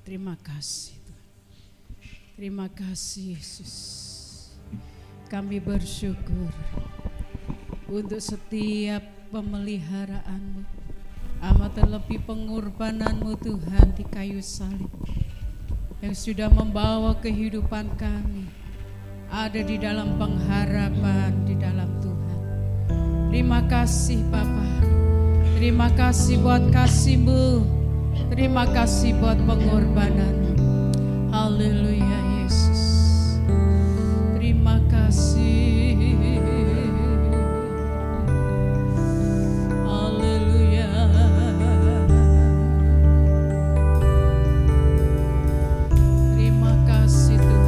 Terima kasih Tuhan. Terima kasih Yesus. Kami bersyukur untuk setiap pemeliharaanmu, amat terlebih pengorbananmu Tuhan di kayu salib yang sudah membawa kehidupan kami ada di dalam pengharapan di dalam Tuhan. Terima kasih Bapa. Terima kasih buat kasih-Mu. Terima kasih buat pengorbanan. Haleluya Yesus. Terima kasih. Haleluya. Terima kasih Tuhan.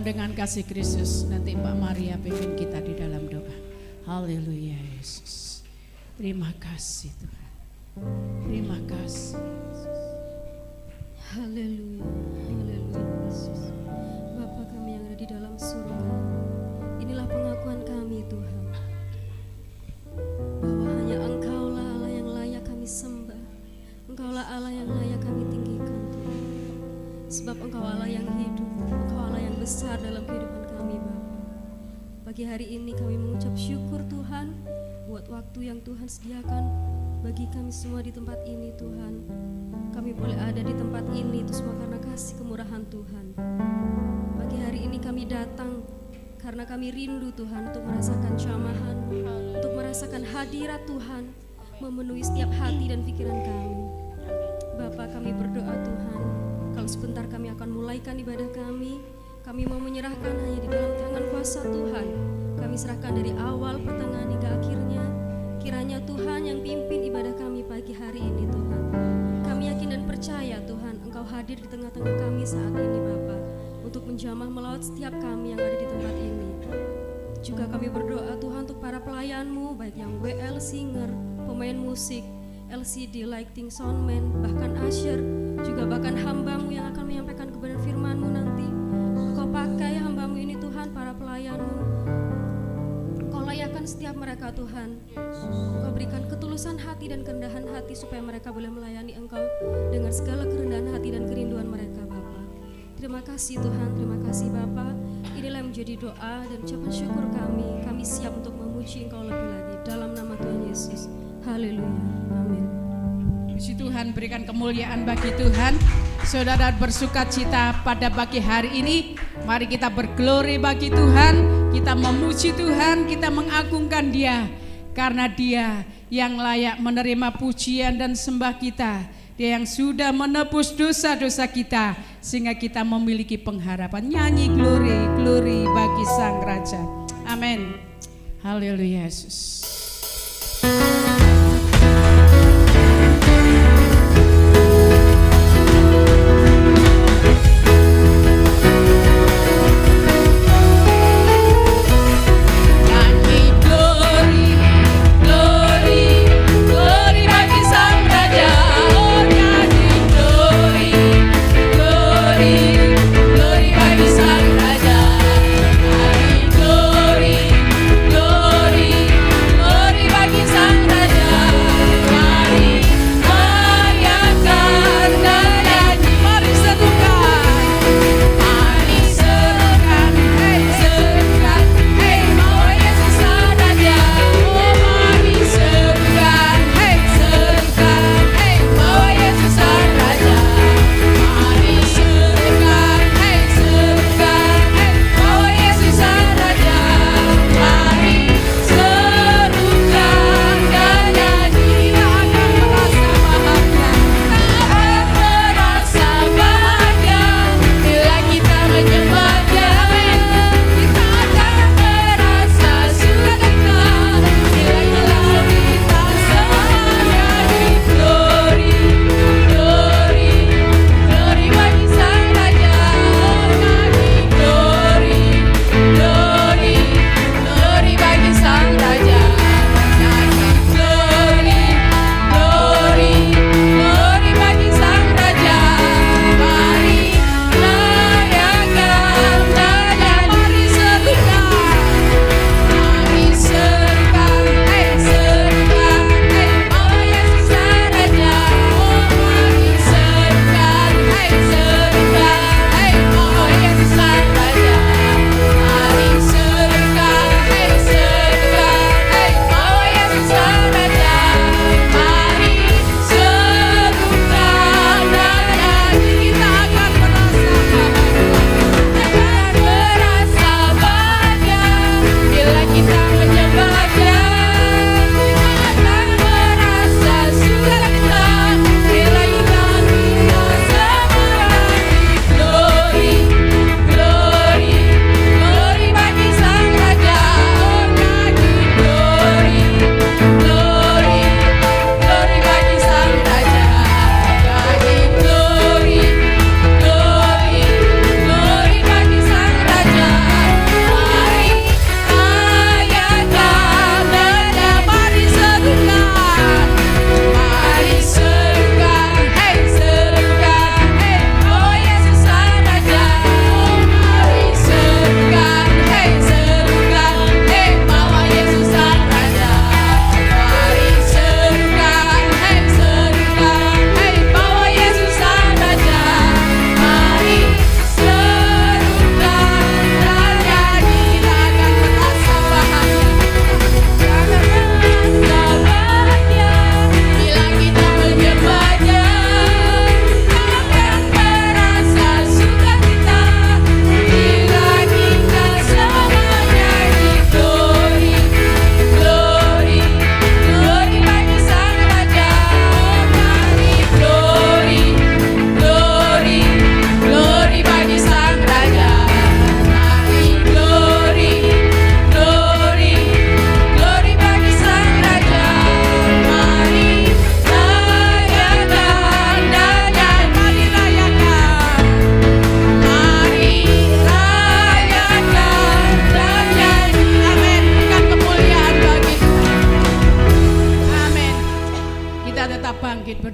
dalam dengan kasih Kristus. Nanti Mbak Maria pimpin kita di dalam doa. Haleluya Yesus. Terima kasih Tuhan. Terima kasih. Haleluya, haleluya Yesus. Bapa kami yang ada di dalam surga, inilah pengakuan kami Tuhan, bahwa hanya Engkaulah Allah yang layak kami sembah. Engkaulah Allah yang layak kami tinggikan Tuhan. Sebab Engkau Allah yang hidup, Engkau Allah yang besar dalam kehidupan kami Bapa. Pagi hari ini kami mengucap syukur Tuhan buat waktu yang Tuhan sediakan bagi kami semua di tempat ini Tuhan. Kami boleh ada di tempat ini itu semua karena kasih kemurahan Tuhan. Pagi hari ini kami datang karena kami rindu Tuhan untuk merasakan jamahan, untuk merasakan hadirat Tuhan memenuhi setiap hati dan pikiran kami. Bapa, kami berdoa Tuhan, kalau sebentar kami akan mulaikan ibadah kami mau menyerahkan hanya di dalam tangan kuasa Tuhan. Kami serahkan dari awal, pertengahan hingga akhirnya. Kiranya Tuhan yang pimpin ibadah kami pagi hari ini Tuhan. Kami yakin dan percaya Tuhan Engkau hadir di tengah-tengah kami saat ini Bapa, untuk menjamah melawat setiap kami yang ada di tempat ini. Juga kami berdoa Tuhan untuk para pelayan-Mu, baik yang WL singer, pemain musik, LCD lighting soundman, bahkan usher, juga bahkan hamba-Mu yang akan menyampaikan kebenaran firman-Mu nanti. Engkau pakai hamba-Mu ini Tuhan, para pelayan-Mu. Engkau layakkan setiap mereka Tuhan. Engkau berikan ketulusan hati dan kerendahan hati supaya mereka boleh melayani Engkau dengan segala kerendahan hati dan kerinduan mereka Bapa. Terima kasih Tuhan, terima kasih Bapa. Inilah yang menjadi doa dan ucapan syukur kami. Kami siap untuk memuji Engkau lebih lagi dalam nama Tuhan Yesus. Haleluya, amin. Puji Tuhan, berikan kemuliaan bagi Tuhan. Saudara bersuka cita pada pagi hari ini. Mari kita berglori bagi Tuhan. Kita memuji Tuhan, kita mengagungkan Dia. Karena Dia yang layak menerima pujian dan sembah kita. Dia yang sudah menebus dosa-dosa kita, sehingga kita memiliki pengharapan. Nyanyi glory, glory bagi Sang Raja. Amin. Haleluya Yesus. Glory, glory, glory,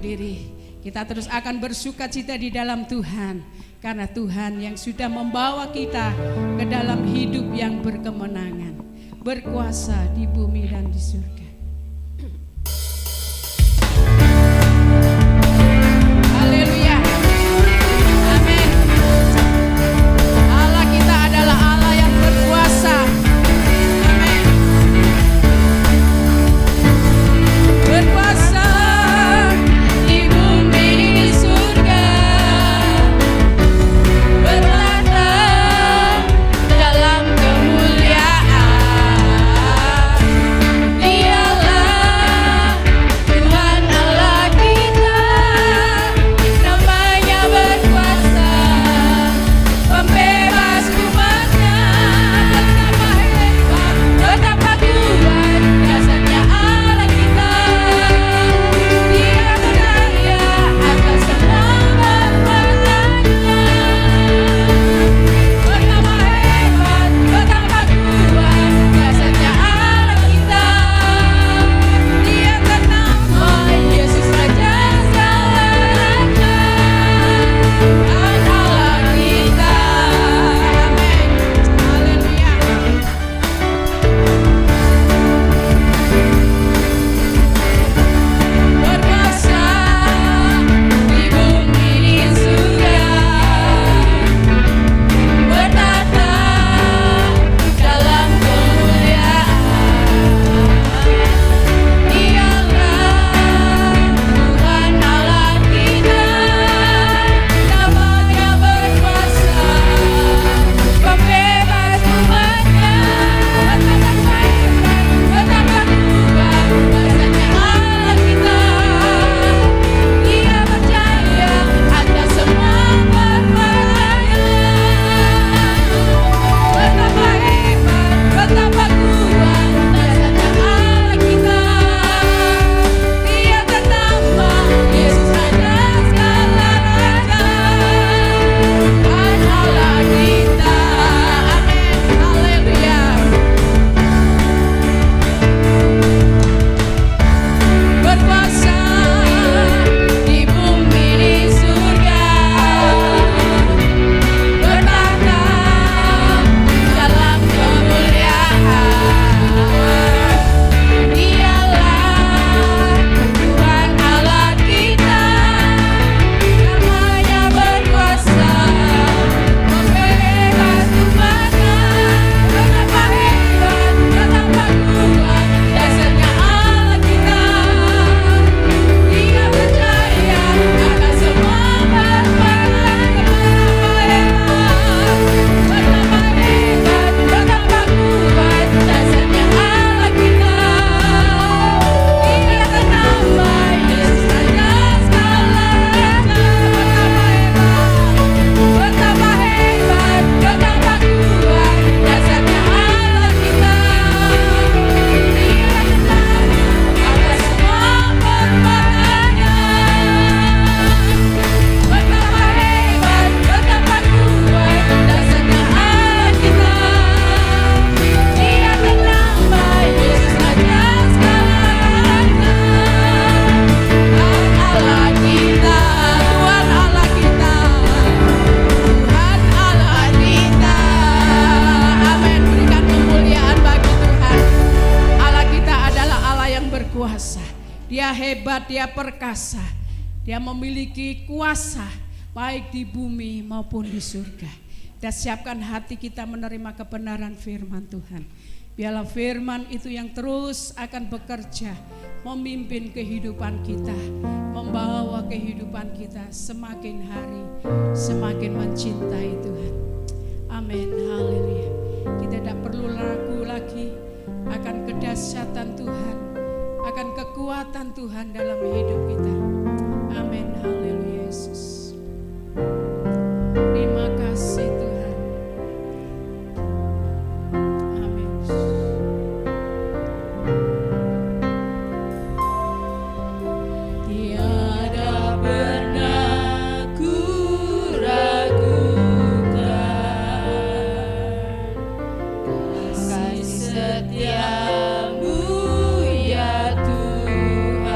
berdiri. Kita terus akan bersukacita di dalam Tuhan, karena Tuhan yang sudah membawa kita ke dalam hidup yang berkemenangan, berkuasa di bumi dan di surga. Haleluya. Amin. Allah kita adalah Allah yang berkuasa. Amin. Berkuasa di bumi di surga, bertata dalam kemuliaan. Dialah Tuhan Allah kita, namanya berkuasa, pembebas umatnya. Betapa hebat, betapa kuat dasarnya Allah kita. Dia berdaya atas semua kekuatannya. Betapa hebat, betapa kuat dasarnya Allah kita. Dia bernama Yesus Raja segala raja, Tuhan Allah kita. Amin. Haleluya. Berkuasa di bumi di surga, bertata dalam kemuliaan. Dialah Tuhan Allah kita, namanya berkuasa, pembebas umatnya. Betapa hebat, betapa kuat dasarnya Allah kita. Dia percaya atas semua kekuatannya. Betapa hebat, betapa kuat dasarnya Allah kita. Dia bernama Yesus Raja segala raja, Tuhan Allah kita. Amin. Haleluya. Berkuasa di bumi di surga, bertata dalam kemuliaan. Dialah Tuhan Allah kita, namanya berkuasa, pembebas umatnya. Betapa hebat, betapa kuat dasarnya Allah kita. Dia percaya atas semua kekuatannya. Betapa hebat, betapa kuat dasarnya Allah kita. Dia bernama Yesus Raja segala raja. Betapa hebat, betapa kuat dasarnya Allah kita. Dia bernama atas semua kekuatannya. Betapa hebat, betapa kuat dasarnya Allah kita. Dia bernama Yesus Raja segala raja, Tuhan Allah kita. Tuhan Allah kita, Tuhan Allah kita. Amin. Berikan kemuliaan bagi Tuhan. Allah kita adalah Allah yang berkuasa. Dia hebat, dia perkasa. Dia memiliki kuasa baik di bumi maupun di surga. Dan siapkan hati kita menerima kebenaran firman Tuhan. Biarlah firman itu yang terus akan bekerja, memimpin kehidupan kita, membawa kehidupan kita semakin hari semakin mencintai Tuhan. Amin. Haleluya. Kita tidak perlu ragu lagi akan kedahsyatan Tuhan, akan kekuatan Tuhan dalam hidup kita. Amin. Haleluya Yesus. Terima kasih Tuhan. Amin. Tiada pernah ku ragukan kasih setia-Mu ya Tuhan.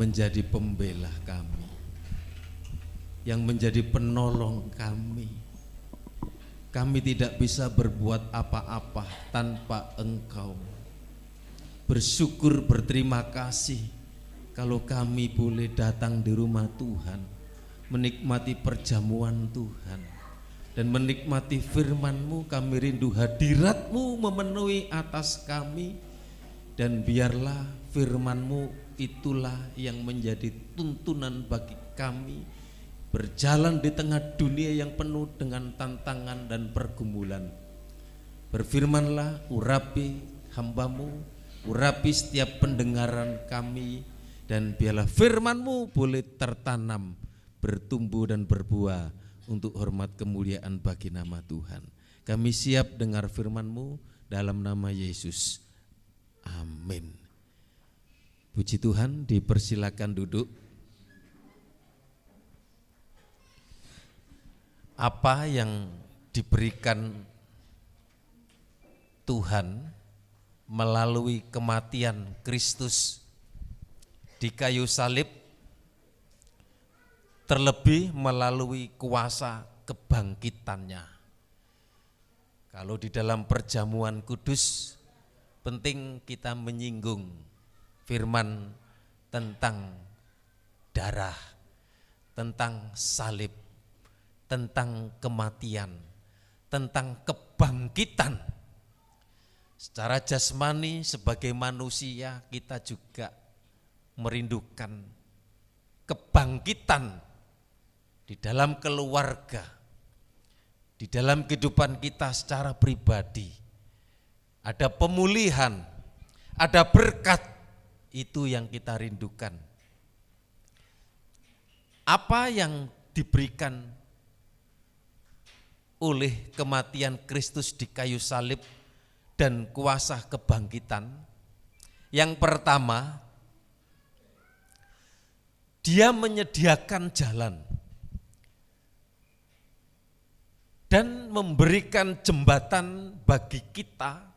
menjadi pembela kami, yang menjadi penolong kami. Kami tidak bisa berbuat apa-apa tanpa Engkau. Bersyukur, berterima kasih kalau kami boleh datang di rumah Tuhan, menikmati perjamuan Tuhan dan menikmati firman-Mu. Kami rindu hadirat-Mu memenuhi atas kami, dan biarlah firman-Mu itulah yang menjadi tuntunan bagi kami berjalan di tengah dunia yang penuh dengan tantangan dan pergumulan. Berfirmanlah, urapi hamba-Mu, urapi setiap pendengaran kami, dan biarlah firman-Mu boleh tertanam, bertumbuh dan berbuah untuk hormat kemuliaan bagi nama Tuhan. Kami siap dengar firman-Mu dalam nama Yesus. Amin. Puji Tuhan, dipersilakan duduk. Apa yang diberikan Tuhan melalui kematian Kristus di kayu salib, terlebih melalui kuasa kebangkitannya. Kalau di dalam perjamuan kudus, penting kita menyinggung firman tentang darah, tentang salib, tentang kematian, tentang kebangkitan. Secara jasmani sebagai manusia kita juga merindukan kebangkitan di dalam keluarga, di dalam kehidupan kita secara pribadi. Ada pemulihan, ada berkat, itu yang kita rindukan. Apa yang diberikan oleh kematian Kristus di kayu salib dan kuasa kebangkitan? Yang pertama, Dia menyediakan jalan dan memberikan jembatan bagi kita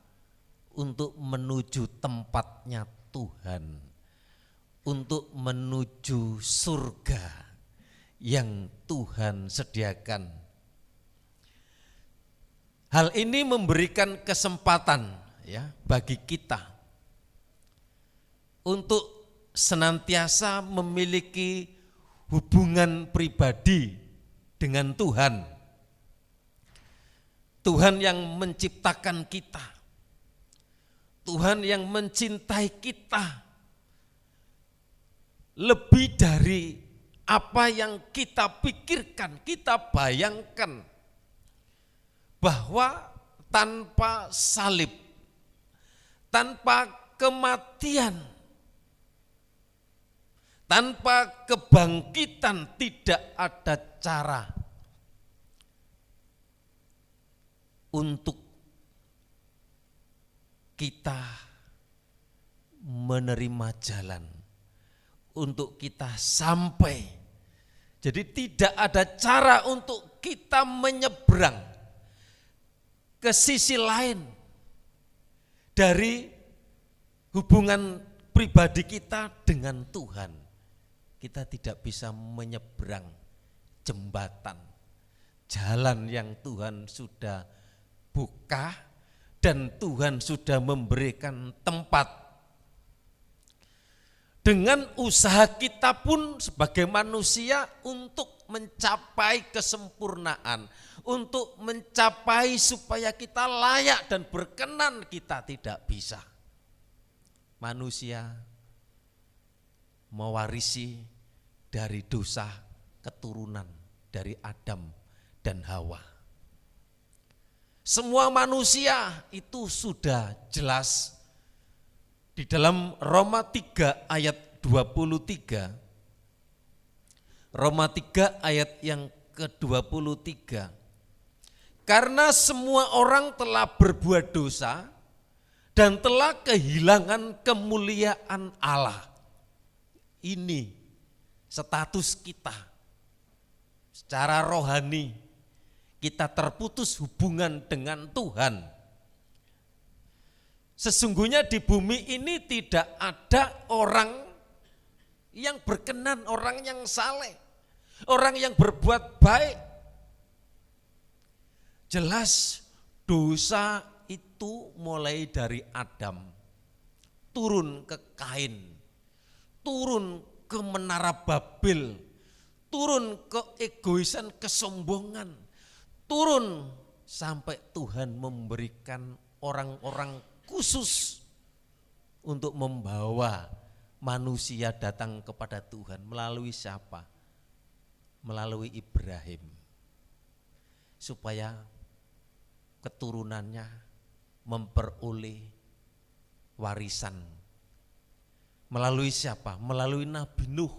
untuk menuju tempatnya Tuhan, untuk menuju surga yang Tuhan sediakan. Hal ini memberikan kesempatan ya bagi kita untuk senantiasa memiliki hubungan pribadi dengan Tuhan. Tuhan yang menciptakan kita, Tuhan yang mencintai kita lebih dari apa yang kita pikirkan, kita bayangkan. Bahwa tanpa salib, tanpa kematian, tanpa kebangkitan tidak ada cara untuk kita menerima jalan, untuk kita sampai. Jadi tidak ada cara untuk kita menyeberang ke sisi lain dari hubungan pribadi kita dengan Tuhan. Kita tidak bisa menyeberang jembatan, jalan yang Tuhan sudah buka dan Tuhan sudah memberikan tempat. Dengan usaha kita pun sebagai manusia untuk mencapai kesempurnaan, untuk mencapai supaya kita layak dan berkenan, kita tidak bisa. Manusia mewarisi dari dosa keturunan dari Adam dan Hawa. Semua manusia itu sudah jelas di dalam Roma 3 ayat 23. Roma 3 ayat yang ke-23. Karena semua orang telah berbuat dosa dan telah kehilangan kemuliaan Allah. Ini status kita secara rohani, kita terputus hubungan dengan Tuhan. Sesungguhnya di bumi ini tidak ada orang yang berkenan, orang yang saleh, orang yang berbuat baik. Jelas dosa itu mulai dari Adam, turun ke Kain, turun ke Menara Babel, turun ke egoisan, kesombongan, turun sampai Tuhan memberikan orang-orang khusus untuk membawa manusia datang kepada Tuhan. Melalui siapa? Melalui Ibrahim. Supaya keturunannya memperoleh warisan. Melalui siapa? Melalui Nabi Nuh.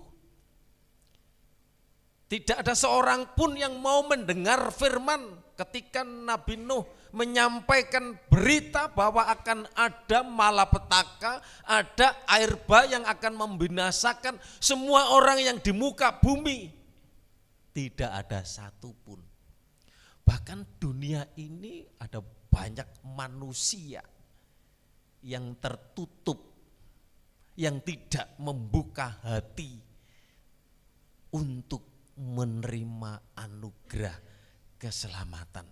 Tidak ada seorang pun yang mau mendengar firman ketika Nabi Nuh menyampaikan berita bahwa akan ada malapetaka, ada air bah yang akan membinasakan semua orang yang di muka bumi. Tidak ada satupun. Bahkan dunia ini ada banyak manusia yang tertutup, yang tidak membuka hati untuk menerima anugerah keselamatan.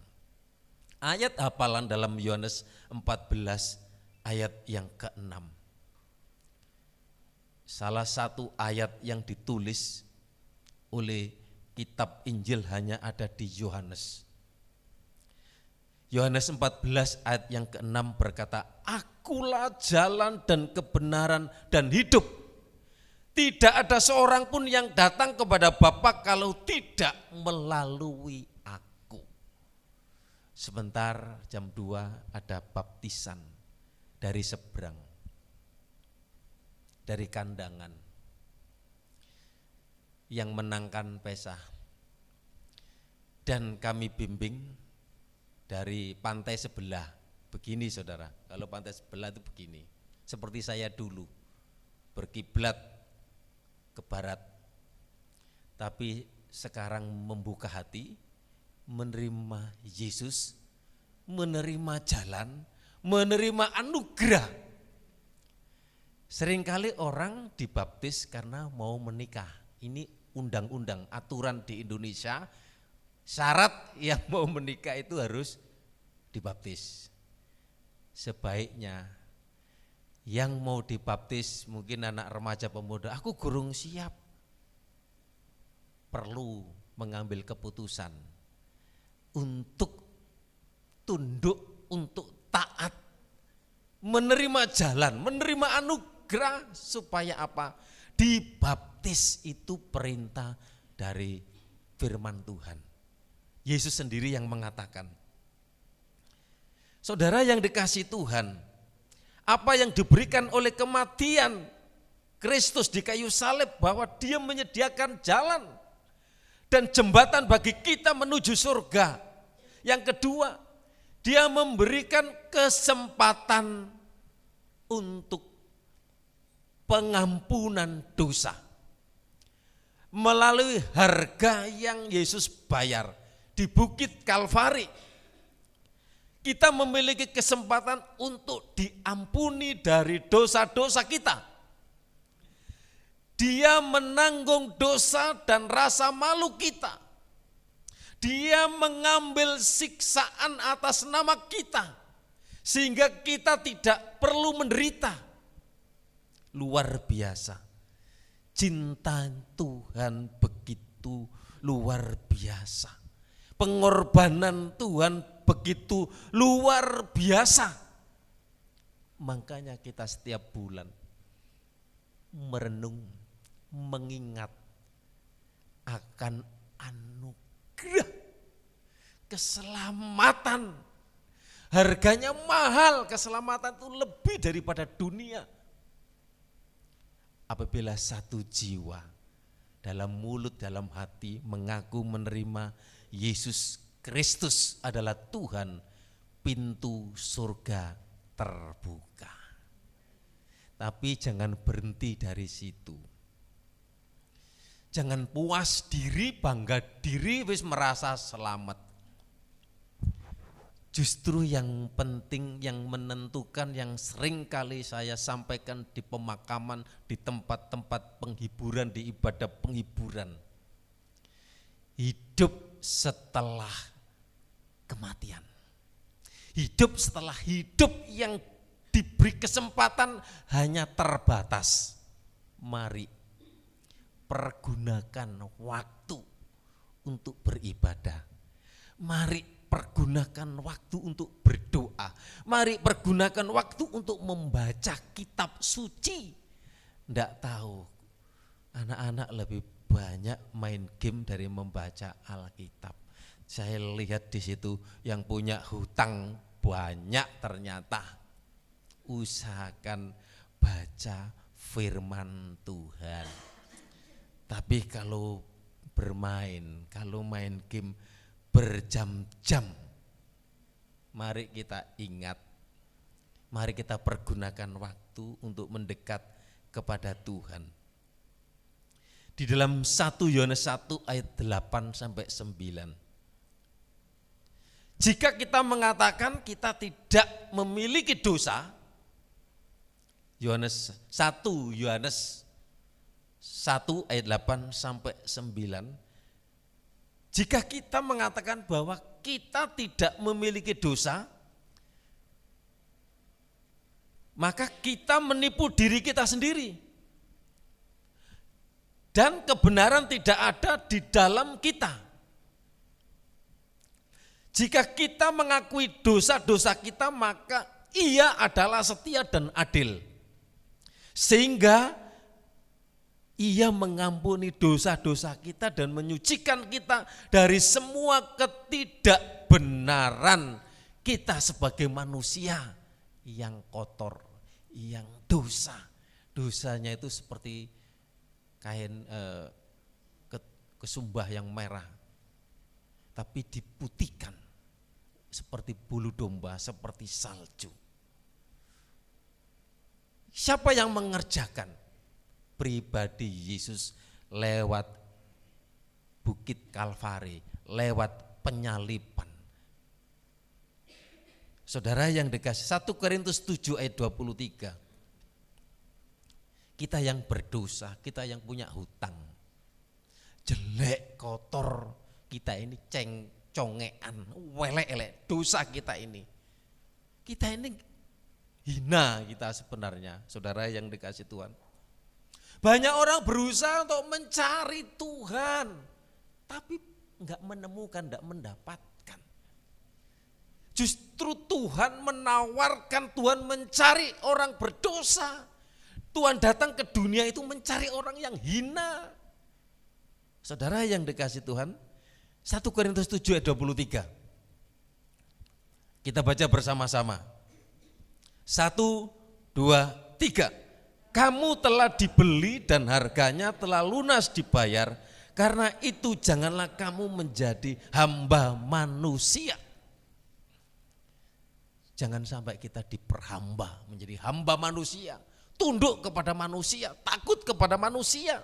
Ayat hafalan dalam Yohanes 14 ayat yang ke-6. Salah satu ayat yang ditulis oleh kitab Injil hanya ada di Yohanes. Yohanes 14 ayat yang ke-6 berkata, "Akulah jalan dan kebenaran dan hidup. Tidak ada seorang pun yang datang kepada Bapa kalau tidak melalui aku." Sebentar jam 2 ada baptisan dari seberang, dari kandangan, yang menangkan Pesah. Dan kami bimbing dari pantai sebelah. Begini saudara, kalau pantai sebelah itu begini. Seperti saya dulu berkiblat ke barat. Tapi sekarang membuka hati, menerima Yesus, menerima jalan, menerima anugerah. Seringkali orang dibaptis karena mau menikah. Ini undang-undang, aturan di Indonesia. Syarat yang mau menikah itu harus dibaptis. Sebaiknya yang mau dibaptis mungkin anak remaja pemuda, aku gurung siap, perlu mengambil keputusan untuk tunduk, untuk taat, menerima jalan, menerima anugerah. Supaya apa? Dibaptis itu perintah dari firman Tuhan. Yesus sendiri yang mengatakan. Saudara yang dikasihi Tuhan, apa yang diberikan oleh kematian Kristus di kayu salib, bahwa Dia menyediakan jalan dan jembatan bagi kita menuju surga. Yang kedua, Dia memberikan kesempatan untuk pengampunan dosa melalui harga yang Yesus bayar di Bukit Kalvari. Kita memiliki kesempatan untuk diampuni dari dosa-dosa kita. Dia menanggung dosa dan rasa malu kita. Dia mengambil siksaan atas nama kita, sehingga kita tidak perlu menderita. Luar biasa. Cinta Tuhan begitu luar biasa. Pengorbanan Tuhan begitu luar biasa. Makanya kita setiap bulan merenung, mengingat akan anugerah keselamatan. Harganya mahal, keselamatan itu lebih daripada dunia. Apabila satu jiwa dalam mulut, dalam hati mengaku menerima Yesus Kristus adalah Tuhan, pintu surga terbuka. Tapi jangan berhenti dari situ. Jangan puas diri, bangga diri, wis merasa selamat. Justru yang penting, yang menentukan, yang sering kali saya sampaikan di pemakaman, di tempat-tempat penghiburan, di ibadah penghiburan. Hidup setelah kematian. Hidup setelah hidup yang diberi kesempatan hanya terbatas. Mari pergunakan waktu untuk beribadah. Mari pergunakan waktu untuk berdoa. Mari pergunakan waktu untuk membaca kitab suci. Nggak tahu, anak-anak lebih banyak main game dari membaca Alkitab. Saya lihat di situ yang punya hutang banyak ternyata. Usahakan baca firman Tuhan. Tapi kalau bermain, kalau main game berjam-jam, mari kita ingat, mari kita pergunakan waktu untuk mendekat kepada Tuhan. Di dalam 1 Yohanes 1 ayat 8 sampai 9. Jika kita mengatakan kita tidak memiliki dosa, Yohanes 1 ayat 8 sampai 9. Jika kita mengatakan bahwa kita tidak memiliki dosa, maka kita menipu diri kita sendiri. Dan kebenaran tidak ada di dalam kita. Jika kita mengakui dosa-dosa kita, maka Ia adalah setia dan adil. Sehingga Ia mengampuni dosa-dosa kita dan menyucikan kita dari semua ketidakbenaran kita sebagai manusia yang kotor, yang dosa. Dosanya itu seperti kain kesumbah yang merah, tapi diputihkan seperti bulu domba, seperti salju. Siapa yang mengerjakan? Pribadi Yesus lewat Bukit Kalvari, lewat penyaliban. Saudara yang dikasih, 1 Korintus 7 ayat 23. Kita yang berdosa, kita yang punya hutang, jelek, kotor, kita ini congean, welek-elek, dosa kita ini. Kita ini hina kita sebenarnya, saudara yang dikasih Tuhan. Banyak orang berusaha untuk mencari Tuhan, tapi enggak menemukan, enggak mendapatkan. Justru Tuhan menawarkan, Tuhan mencari orang berdosa. Tuhan datang ke dunia itu mencari orang yang hina. Saudara yang dikasih Tuhan, 1 Korintus 7 ayat 23. Kita baca bersama-sama. 1, 2, 3. Kamu telah dibeli dan harganya telah lunas dibayar. Karena itu janganlah kamu menjadi hamba manusia. Jangan sampai kita diperhamba menjadi hamba manusia. Tunduk kepada manusia, takut kepada manusia.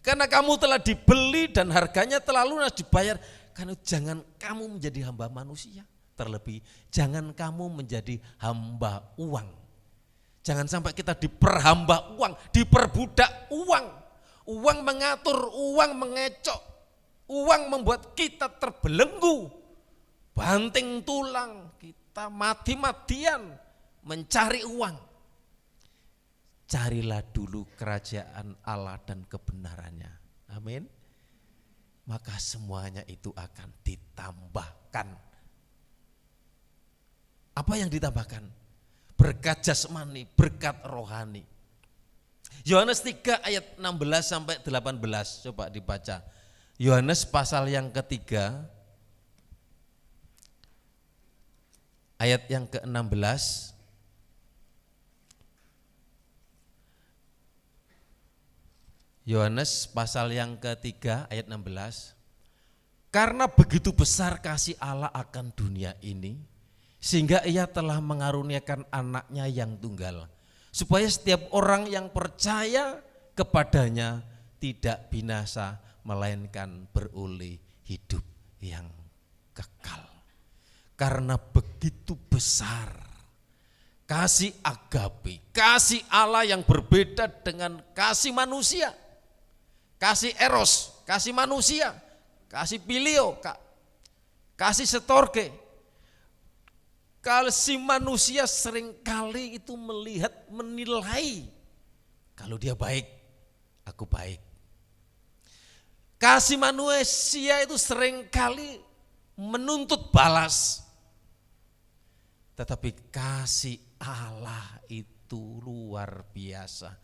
Karena kamu telah dibeli dan harganya telah lunas dibayar. Karena jangan kamu menjadi hamba manusia. Terlebih jangan kamu menjadi hamba uang. Jangan sampai kita diperhamba uang, diperbudak uang. Uang mengatur, uang mengecok. Uang membuat kita terbelenggu, banting tulang, kita mati-matian mencari uang. Carilah dulu kerajaan Allah dan kebenarannya. Amin. Maka semuanya itu akan ditambahkan. Apa yang ditambahkan? Berkat jasmani, berkat rohani. Yohanes 3 ayat 16 sampai 18, coba dibaca. Yohanes pasal yang ketiga, ayat yang ke-16. Yohanes pasal yang ketiga ayat 16. Karena begitu besar kasih Allah akan dunia ini, sehingga Ia telah mengaruniakan anaknya yang tunggal, supaya setiap orang yang percaya kepadanya tidak binasa, melainkan beroleh hidup yang kekal. Karena begitu besar kasih agape, kasih Allah yang berbeda dengan kasih manusia. Kasih eros, kasih manusia, kasih filio, kasih storge. Kasih manusia seringkali itu melihat, menilai. Kalau dia baik, aku baik. Kasih manusia itu seringkali menuntut balas. Tetapi kasih Allah itu luar biasa.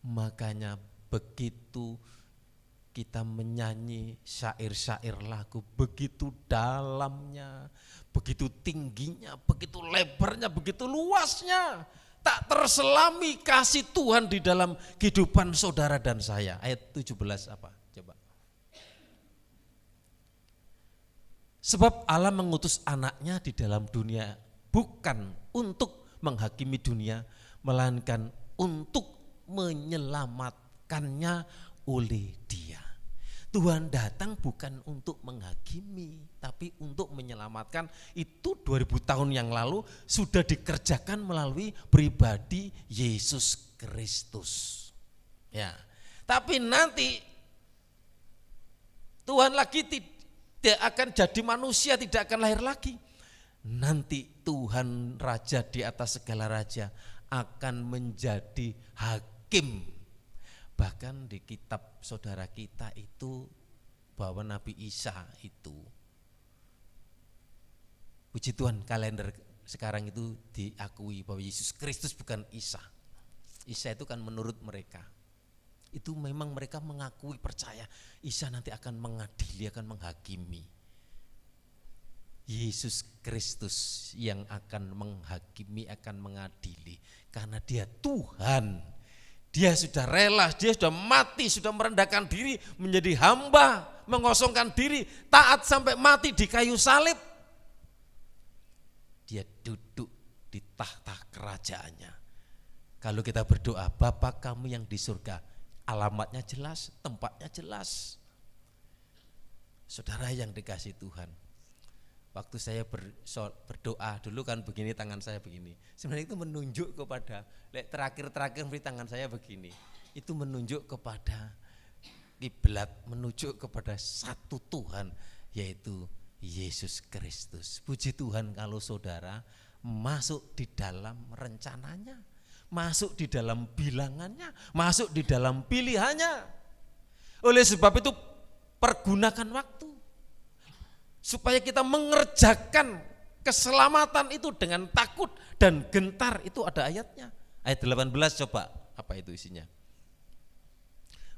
Makanya begitu kita menyanyi syair-syair lagu, begitu dalamnya, begitu tingginya, begitu lebarnya, begitu luasnya. Tak terselami kasih Tuhan di dalam kehidupan saudara dan saya. Ayat 17 apa? Coba. Sebab Allah mengutus anaknya di dalam dunia bukan untuk menghakimi dunia, melainkan untuk menyelamatkannya oleh Dia. Tuhan datang bukan untuk menghakimi, tapi untuk menyelamatkan. Itu 2000 tahun yang lalu sudah dikerjakan melalui pribadi Yesus Kristus. Ya, tapi nanti Tuhan lagi tidak akan jadi manusia, tidak akan lahir lagi. Nanti Tuhan Raja di atas segala raja akan menjadi hakim. Bahkan di kitab saudara kita itu bahwa Nabi Isa itu, puji Tuhan, kalender sekarang itu diakui bahwa Yesus Kristus bukan Isa. Isa itu kan menurut mereka. Itu memang mereka mengakui, percaya Isa nanti akan mengadili, akan menghakimi. Yesus Kristus yang akan menghakimi, akan mengadili, karena Dia Tuhan. Dia sudah rela, dia sudah mati, sudah merendahkan diri menjadi hamba, mengosongkan diri, taat sampai mati di kayu salib. Dia duduk di tahta kerajaannya. Kalau kita berdoa, Bapa kami yang di surga, alamatnya jelas, tempatnya jelas. Saudara yang dikasih Tuhan, waktu saya berdoa dulu kan begini, tangan saya begini. Sebenarnya itu menunjuk kepada, terakhir beri tangan saya begini. Itu menunjuk kepada kiblat, menunjuk kepada satu Tuhan, yaitu Yesus Kristus. Puji Tuhan kalau saudara masuk di dalam rencananya, masuk di dalam bilangannya, masuk di dalam pilihannya. Oleh sebab itu pergunakan waktu supaya kita mengerjakan keselamatan itu dengan takut dan gentar. Itu ada ayatnya. Ayat 18 coba, apa itu isinya?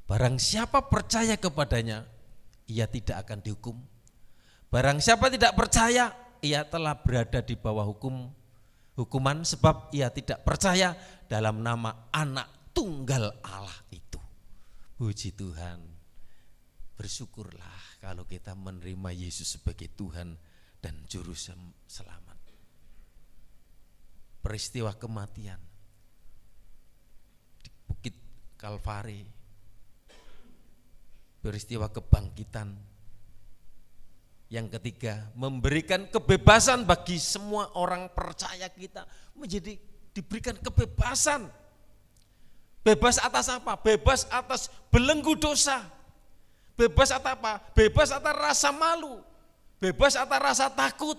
Barang siapa percaya kepadanya, ia tidak akan dihukum. Barang siapa tidak percaya, ia telah berada di bawah hukuman, sebab ia tidak percaya dalam nama anak tunggal Allah itu. Puji Tuhan. Bersyukurlah kalau kita menerima Yesus sebagai Tuhan dan Juru Selamat. Peristiwa kematian di Bukit Kalvari, peristiwa kebangkitan. Yang ketiga, memberikan kebebasan bagi semua orang percaya kita, diberikan kebebasan. Bebas atas apa? Bebas atas belenggu dosa. Bebas atas apa? Bebas atas rasa malu, bebas atas rasa takut,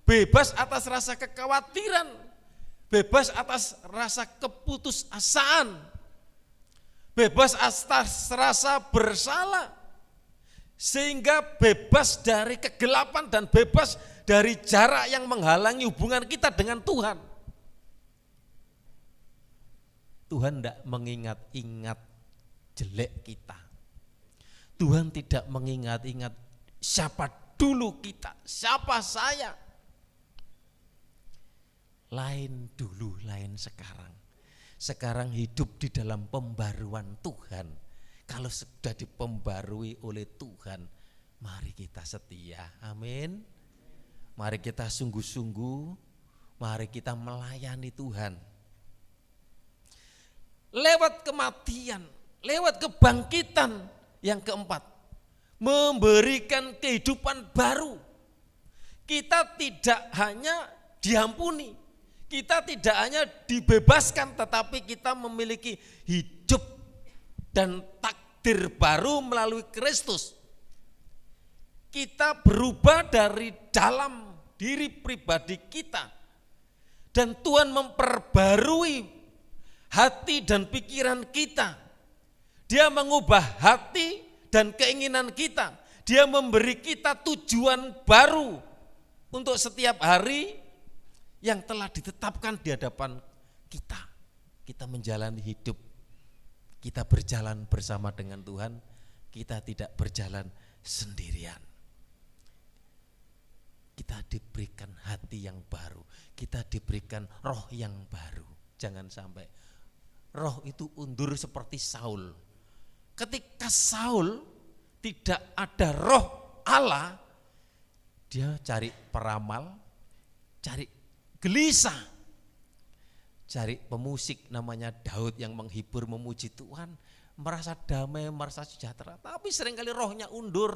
bebas atas rasa kekhawatiran, bebas atas rasa keputusasaan, bebas atas rasa bersalah, sehingga bebas dari kegelapan dan bebas dari jarak yang menghalangi hubungan kita dengan Tuhan. Tuhan tidak mengingat-ingat jelek kita. Tuhan tidak mengingat-ingat siapa dulu kita, siapa saya. Lain dulu, lain sekarang. Sekarang hidup di dalam pembaruan Tuhan. Kalau sudah dipembarui oleh Tuhan, mari kita setia, amin. Mari kita sungguh-sungguh, mari kita melayani Tuhan. Lewat kematian, lewat kebangkitan. Yang keempat, memberikan kehidupan baru. Kita tidak hanya diampuni, kita tidak hanya dibebaskan, tetapi kita memiliki hidup dan takdir baru melalui Kristus. Kita berubah dari dalam diri pribadi kita, dan Tuhan memperbarui hati dan pikiran kita. Dia mengubah hati dan keinginan kita. Dia memberi kita tujuan baru untuk setiap hari yang telah ditetapkan di hadapan kita. Kita menjalani hidup, kita berjalan bersama dengan Tuhan, kita tidak berjalan sendirian. Kita diberikan hati yang baru, kita diberikan roh yang baru. Jangan sampai roh itu undur seperti Saul. Ketika Saul tidak ada roh Allah, dia cari peramal, cari gelisah, cari pemusik namanya Daud yang menghibur memuji Tuhan, merasa damai, merasa sejahtera. Tapi seringkali rohnya undur.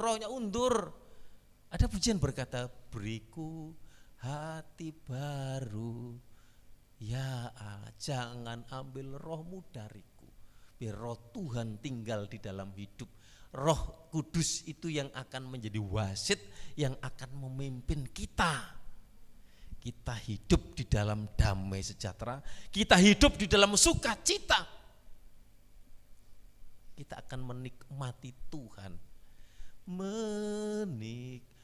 Ada pujian berkata, beriku hati baru, ya Allah, jangan ambil rohmu dariku. Biar roh Tuhan tinggal di dalam hidup. Roh Kudus itu yang akan menjadi wasit, yang akan memimpin kita. Kita hidup di dalam damai sejahtera, kita hidup di dalam sukacita. Kita akan menikmati Tuhan. Menikmati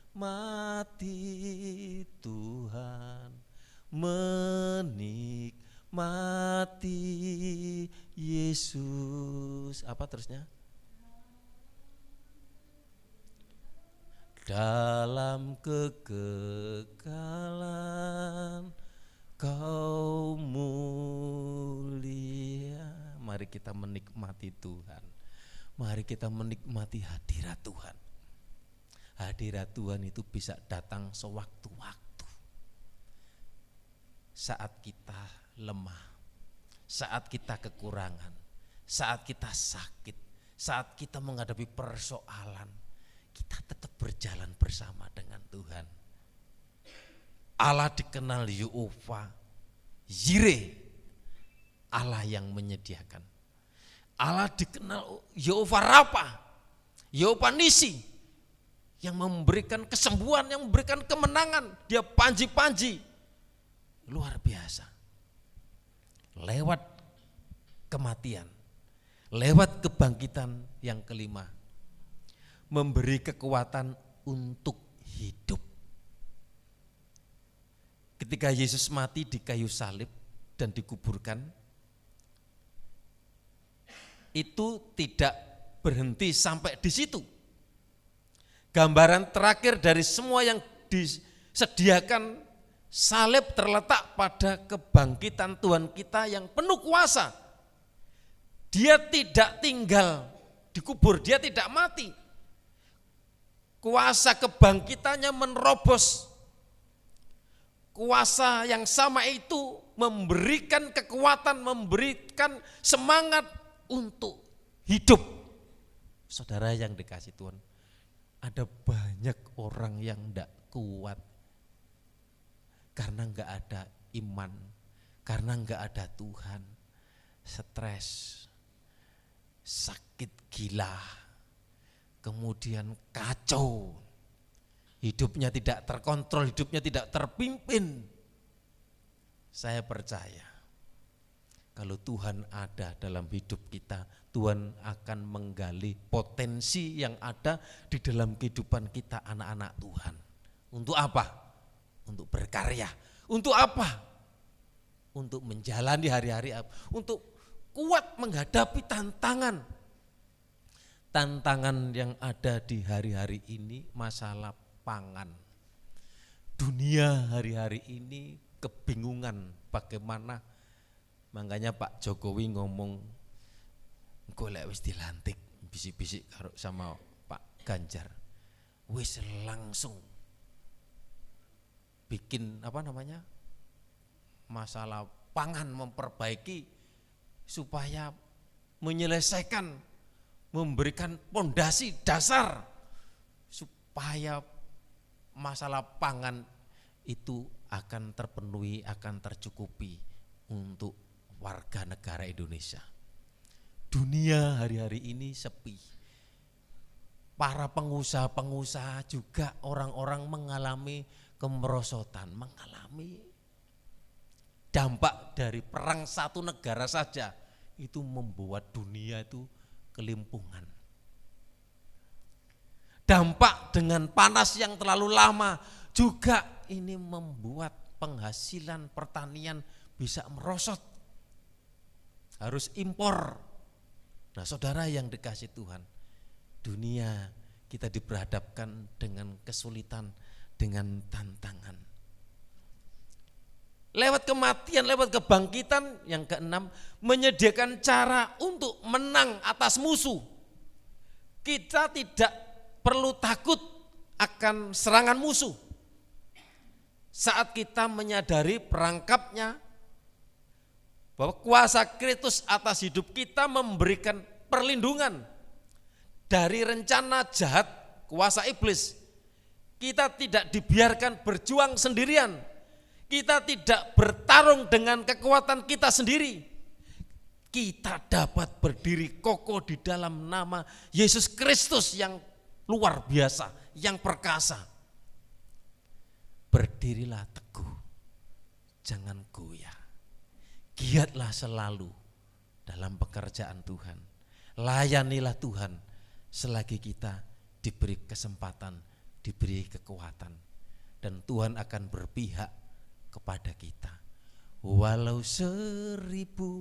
Tuhan, menikmati Yesus. Apa terusnya? Dalam kekekalan Kau mulia. Mari kita menikmati Tuhan. Mari kita menikmati hadirat Tuhan. Hadirat Tuhan itu bisa datang sewaktu-waktu. Saat kita lemah, saat kita kekurangan, saat kita sakit, saat kita menghadapi persoalan, kita tetap berjalan bersama dengan Tuhan. Allah dikenal Yehova Yireh, Allah yang menyediakan. Allah dikenal Yehova Rafa, Yehova Nisi, yang memberikan kesembuhan, yang memberikan kemenangan. Dia panji-panji, luar biasa. Lewat kematian, lewat kebangkitan yang kelima, memberi kekuatan untuk hidup. Ketika Yesus mati di kayu salib dan dikuburkan, itu tidak berhenti sampai di situ. Gambaran terakhir dari semua yang disediakan, salib terletak pada kebangkitan Tuhan kita yang penuh kuasa. Dia tidak tinggal dikubur, dia tidak mati. Kuasa kebangkitannya menerobos. Kuasa yang sama itu memberikan kekuatan, memberikan semangat untuk hidup. Saudara yang dikasih Tuhan, ada banyak orang yang tidak kuat karena enggak ada iman, karena enggak ada Tuhan. Stres, sakit gila, kemudian kacau, hidupnya tidak terkontrol, hidupnya tidak terpimpin. Saya percaya kalau Tuhan ada dalam hidup kita, Tuhan akan menggali potensi yang ada di dalam kehidupan kita, anak-anak Tuhan. Untuk apa? Untuk berkarya. Untuk apa? Untuk menjalani hari-hari, untuk kuat menghadapi tantangan. Tantangan yang ada di hari-hari ini, masalah pangan. Dunia hari-hari ini kebingungan bagaimana. Makanya Pak Jokowi ngomong, engko lek wis dilantik, bisik-bisik karo sama Pak Ganjar, wis langsung bikin masalah pangan, memperbaiki supaya menyelesaikan, memberikan pondasi dasar supaya masalah pangan itu akan terpenuhi, akan tercukupi untuk warga negara Indonesia. Dunia hari-hari ini sepi. Para pengusaha-pengusaha juga orang-orang mengalami kemerosotan, mengalami dampak dari perang satu negara saja. Itu membuat dunia itu kelimpungan. Dampak dengan panas yang terlalu lama juga ini membuat penghasilan pertanian bisa merosot. Harus impor. Nah, saudara yang dikasih Tuhan, dunia kita diperhadapkan dengan kesulitan, dengan tantangan. Lewat kematian, lewat kebangkitan, yang keenam, menyediakan cara untuk menang atas musuh. Kita tidak perlu takut akan serangan musuh. Saat kita menyadari perangkapnya, bahwa kuasa Kristus atas hidup kita memberikan perlindungan dari rencana jahat kuasa iblis. Kita tidak dibiarkan berjuang sendirian. Kita tidak bertarung dengan kekuatan kita sendiri. Kita dapat berdiri kokoh di dalam nama Yesus Kristus yang luar biasa, yang perkasa. Berdirilah teguh, jangan goyah. Giatlah selalu dalam pekerjaan Tuhan. Layanilah Tuhan selagi kita diberi kesempatan, diberi kekuatan. Dan Tuhan akan berpihak kepada kita. Walau 1000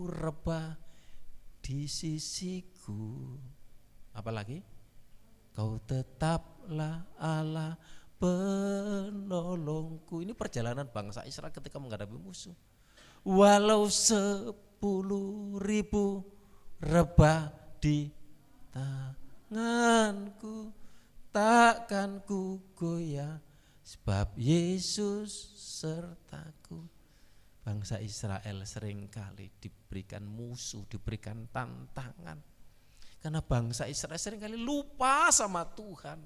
rebah di sisiku. Apalagi? Kau tetaplah Allah penolongku. Ini perjalanan bangsa Israel ketika menghadapi musuh. Walau 10.000 rebah di tanganku, takkan ku goyah, sebab Yesus sertaku. Bangsa Israel seringkali diberikan musuh, diberikan tantangan. Karena bangsa Israel seringkali lupa sama Tuhan.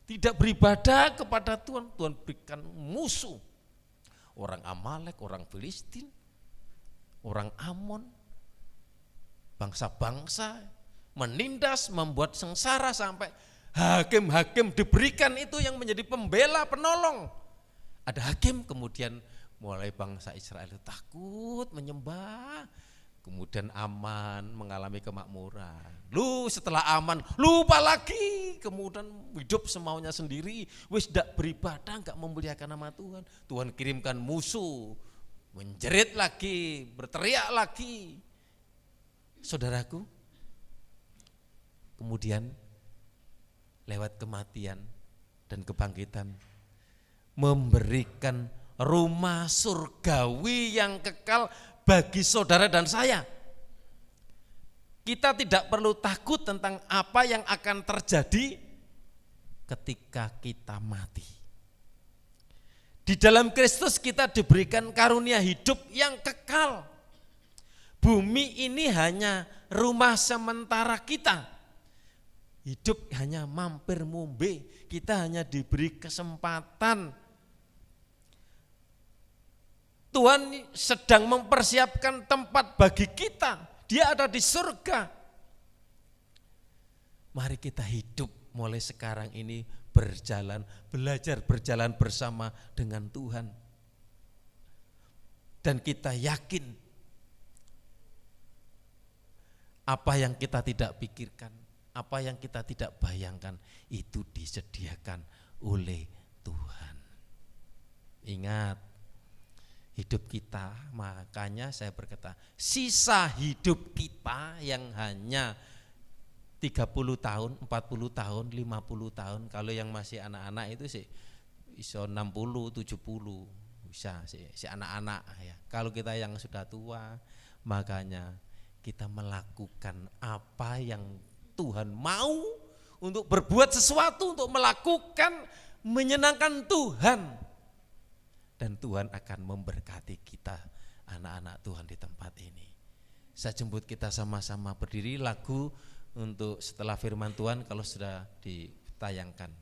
Tidak beribadah kepada Tuhan, Tuhan berikan musuh. Orang Amalek, orang Filistin, orang Amon, bangsa-bangsa menindas, membuat sengsara sampai hakim-hakim diberikan itu yang menjadi pembela, penolong. Ada hakim, kemudian mulai bangsa Israel itu takut menyembah, kemudian aman, mengalami kemakmuran. Setelah aman, lupa lagi, kemudian hidup semaunya sendiri, wis tidak beribadah, enggak memuliakan nama Tuhan. Tuhan kirimkan musuh, menjerit lagi, berteriak lagi. Saudaraku, kemudian lewat kematian dan kebangkitan memberikan rumah surgawi yang kekal bagi saudara dan saya. Kita tidak perlu takut tentang apa yang akan terjadi ketika kita mati. Di dalam Kristus kita diberikan karunia hidup yang kekal. Bumi ini hanya rumah sementara kita. Hidup hanya mampir mumbe, kita hanya diberi kesempatan. Tuhan sedang mempersiapkan tempat bagi kita. Dia ada di surga. Mari kita hidup mulai sekarang ini berjalan, belajar berjalan bersama dengan Tuhan. Dan kita yakin apa yang kita tidak pikirkan, apa yang kita tidak bayangkan itu disediakan oleh Tuhan. Ingat, hidup kita, makanya saya berkata, sisa hidup kita yang hanya 30 tahun, 40 tahun, 50 tahun, kalau yang masih anak-anak itu sih iso 60, 70, bisa si anak-anak ya. Kalau kita yang sudah tua, makanya kita melakukan apa yang Tuhan mau untuk berbuat sesuatu, untuk melakukan menyenangkan Tuhan. Dan Tuhan akan memberkati kita, anak-anak Tuhan di tempat ini. Saya jemput kita sama-sama berdiri, lagu untuk setelah firman Tuhan kalau sudah ditayangkan.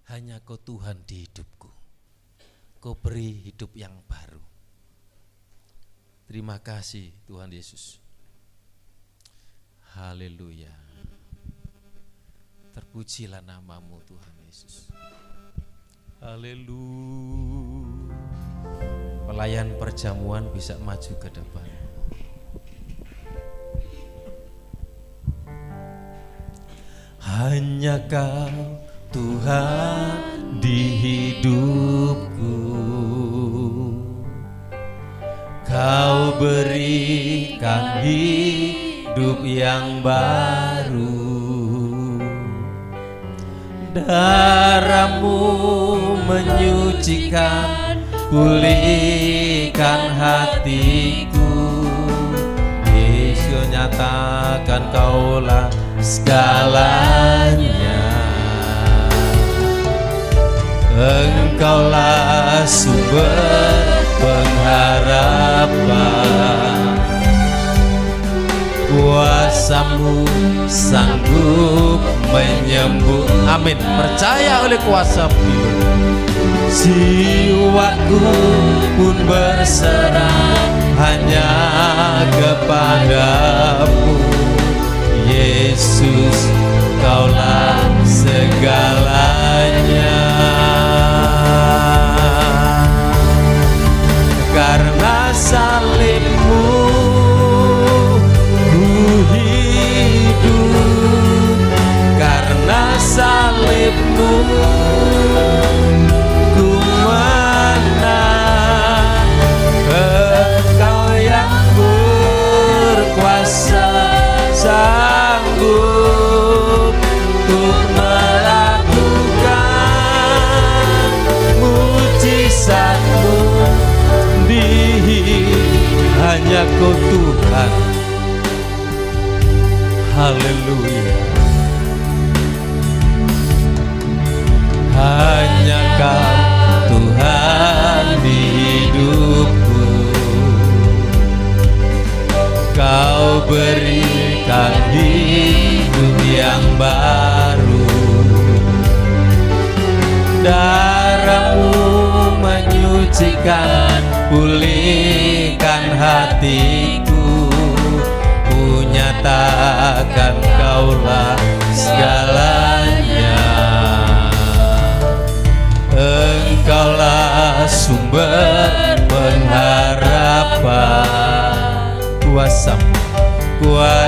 hanya Kau Tuhan di hidupku. Kau beri hidup yang baru. Terima kasih Tuhan Yesus. Haleluya. Terpujilah nama-Mu Tuhan Yesus. Haleluya. Pelayan perjamuan bisa maju ke depan. Hanya Kau Tuhan di hidupku. Kau berikan hidup yang baru. Darah-Mu menyucikan, pulihkan hatiku. Yesus nyatakan Kaulah segalanya. Engkaulah sumber pengharapan. Kuasa-Mu sanggup menyembuh. Amin. Percaya oleh kuasa Firman. Jiwaku pun berserah hanya kepadamu. Yesus, Kaulah segalanya. Karena salib-Mu ku hidup. Karena salib-Mu ku menang. Engkau yang berkuasa, sanggup untuk melakukan mujizat-Mu. Hanya Kau Tuhan. Haleluya. Hanya Kau Tuhan di hidupku. Kau berikan hidup yang baru. Darah-Mu menyucikan, pulihkan hatiku. Ku nyatakan Kaulah segalanya. Engkaulah sumber pengharapan. Kuasa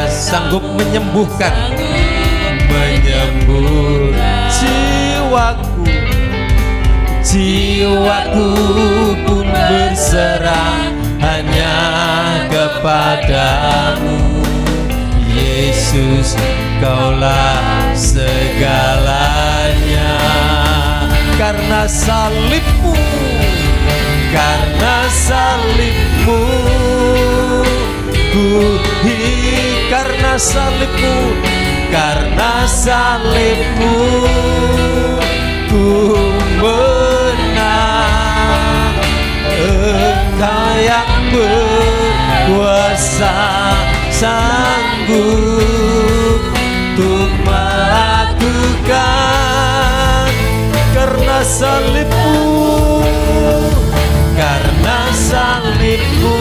sanggup menyembuhkan, jiwaku. Jiwaku pun berserah hanya kepadamu. Yesus, Kaulah segalanya. Karena salib-Mu, karena salib-Mu ku hidup. Karena salib-Mu, karena salib-Mu ku menang. Engkau yang berkuasa, sanggup untuk melakukan. Karena salib-Mu, karena salib-Mu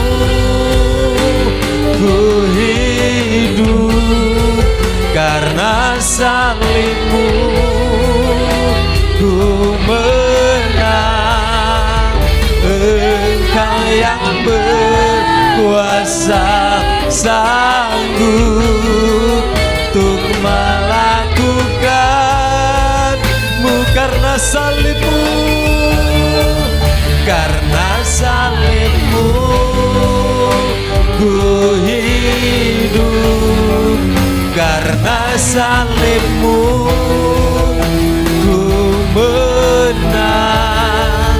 ku hidup. Karena salib-Mu ku menang. Engkau yang berkuasa, sanggup untuk melakukan-Mu. Karena salib-Mu, karena salib-Mu ku hidup. Karena salib-Mu ku menang.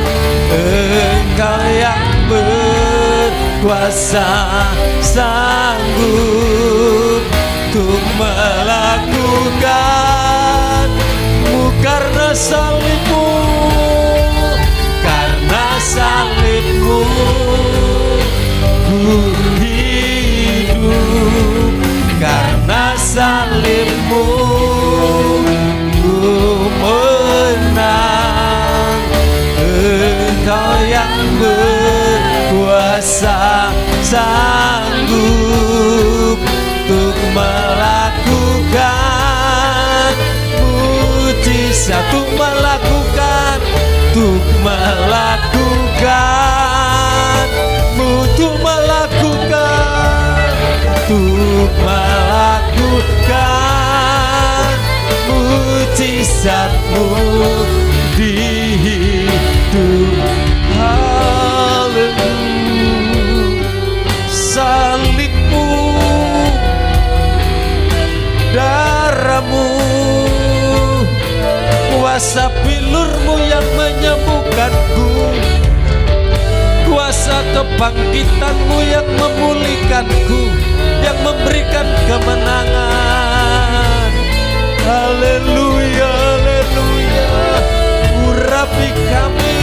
Engkau yang berkuasa, sanggup untuk melakukan-Mu. Karena salib-Mu, karena salib-Mu ku hidup. Karena salib-Mu ku menang. Engkau yang berkuasa, sanggup untuk melakukan mujizat, untuk melakukan, untuk melakukan, untuk melakukan, untuk melakukan mujizat-Mu di hidup. Haleluya. Salib-Mu, darah-Mu, kuasa pilur-Mu yang menyembuhkanku, kuasa kebangkitan-Mu yang memulihkanku, yang memberikan kemenangan. Haleluya, haleluya. Urapi kami,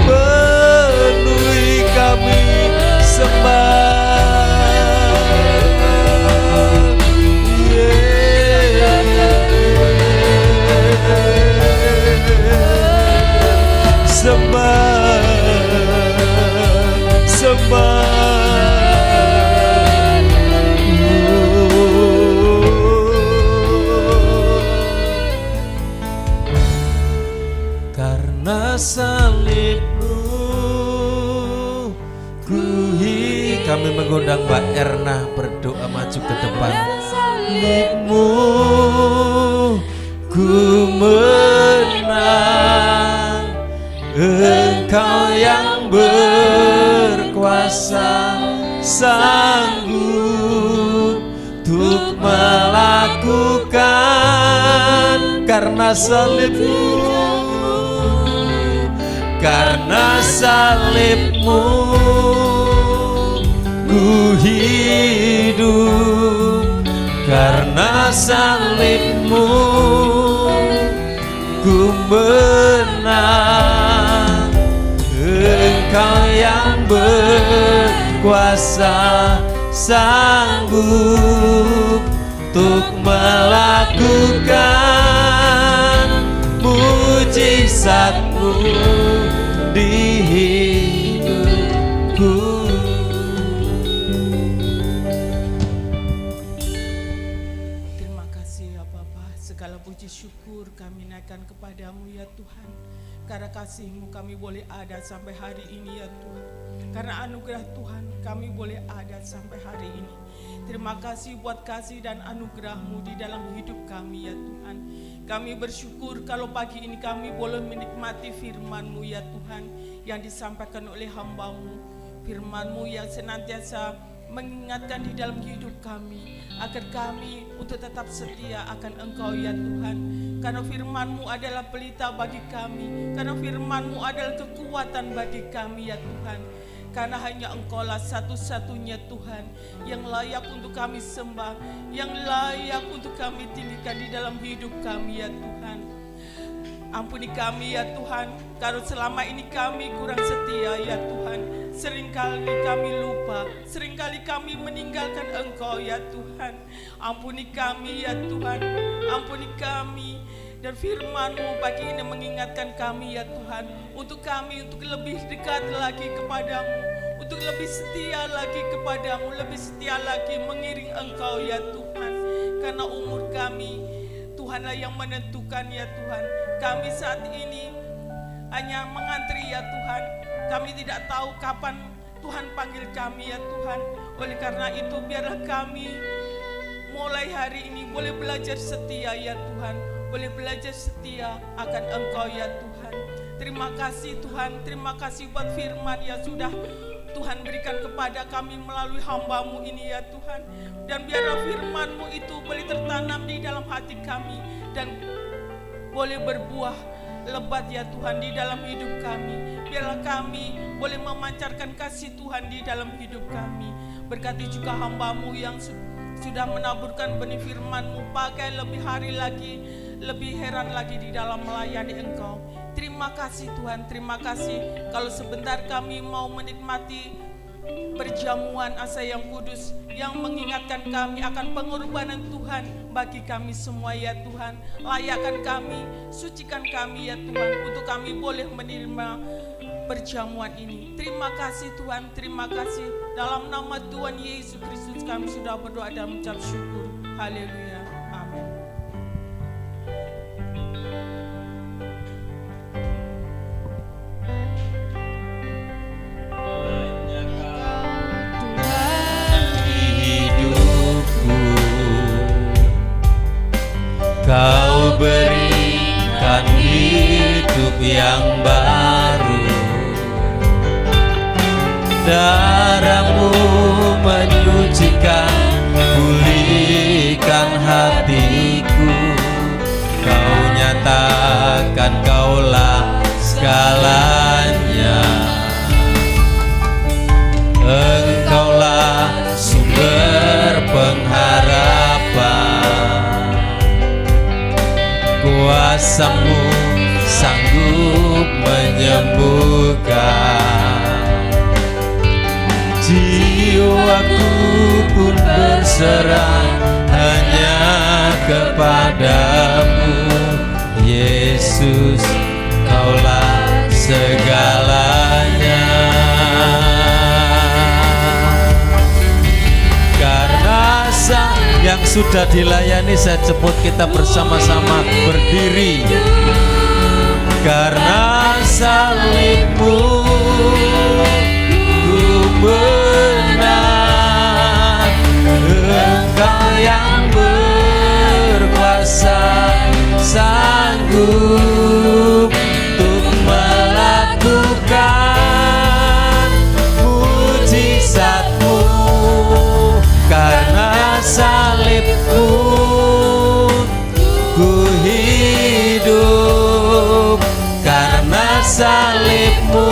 penuhi kami, sembah. Sembah, sembah. Karena salib-Mu kami mengundang Mbak Erna berdoa maju ke depan. Salib-Mu ku menang, Engkau yang berkuasa, sanggup untuk melakukan. Karena salib-Mu, karena salib-Mu ku hidup, karena salib-Mu ku menang. Engkau yang berkuasa, sanggup untuk melakukan mujizat-Mu di hidupku. Terima kasih ya Bapa, segala puji syukur kami naikkan kepadamu ya Tuhan. Karena kasih-Mu kami boleh ada sampai hari ini ya Tuhan. Karena anugerah Tuhan kami boleh ada sampai hari ini. Terima kasih buat kasih dan anugerah-Mu di dalam hidup kami ya Tuhan. Kami bersyukur kalau pagi ini kami boleh menikmati firman-Mu ya Tuhan, yang disampaikan oleh hamba-Mu. Firman-Mu yang senantiasa mengingatkan di dalam hidup kami, agar kami untuk tetap setia akan Engkau ya Tuhan. Karena firman-Mu adalah pelita bagi kami, karena firman-Mu adalah kekuatan bagi kami ya Tuhan. Karena hanya Engkaulah satu-satunya Tuhan yang layak untuk kami sembah, yang layak untuk kami tinggikan di dalam hidup kami ya Tuhan. Ampuni kami ya Tuhan, kalau selama ini kami kurang setia ya Tuhan. Seringkali kami lupa, seringkali kami meninggalkan Engkau ya Tuhan. Ampuni kami ya Tuhan, ampuni kami. Dan firman-Mu pagi ini mengingatkan kami ya Tuhan, untuk kami untuk lebih dekat lagi kepadamu, untuk lebih setia lagi kepadamu, lebih setia lagi mengiring Engkau ya Tuhan. Karena umur kami Tuhanlah yang menentukan ya Tuhan. Kami saat ini hanya mengantri ya Tuhan. Kami tidak tahu kapan Tuhan panggil kami ya Tuhan. Oleh karena itu biarlah kami mulai hari ini boleh belajar setia ya Tuhan, boleh belajar setia akan Engkau ya Tuhan. Terima kasih Tuhan, terima kasih buat firman yang sudah Tuhan berikan kepada kami melalui hamba-Mu ini ya Tuhan. Dan biarlah firman-Mu itu boleh tertanam di dalam hati kami dan boleh berbuah lebat ya Tuhan di dalam hidup kami. Biarlah kami boleh memancarkan kasih Tuhan di dalam hidup kami. Berkati juga hamba-Mu yang sudah menaburkan benih firman-Mu, pakai lebih hari lagi, lebih heran lagi di dalam melayani Engkau. Terima kasih Tuhan, terima kasih. Kalau sebentar kami mau menikmati perjamuan asa yang kudus yang mengingatkan kami akan pengorbanan Tuhan bagi kami semua ya Tuhan. Layakkan kami, sucikan kami ya Tuhan, untuk kami boleh menerima perjamuan ini. Terima kasih Tuhan, terima kasih. Dalam nama Tuhan Yesus Kristus kami sudah berdoa dan mengucap syukur. Haleluya. Amin. Kau berikan hidup yang baru, darah-Mu menyucikan, pulihkan hatiku. Kau nyatakan Kaulah segalanya, Engkaulah sumber pengharapan. Kuasa-Mu sanggup menyembuhkan, jiwaku pun berserah hanya kepadamu. Yesus, Kaulah segalanya. Karena yang sudah dilayani, saya jemput kita bersama-sama berdiri. Karena salib-Mu ku menang, Engkau yang berkuasa, sanggup untuk melakukan mujizat-Mu. Karena salib-Mu ku hidup, karena salib-Mu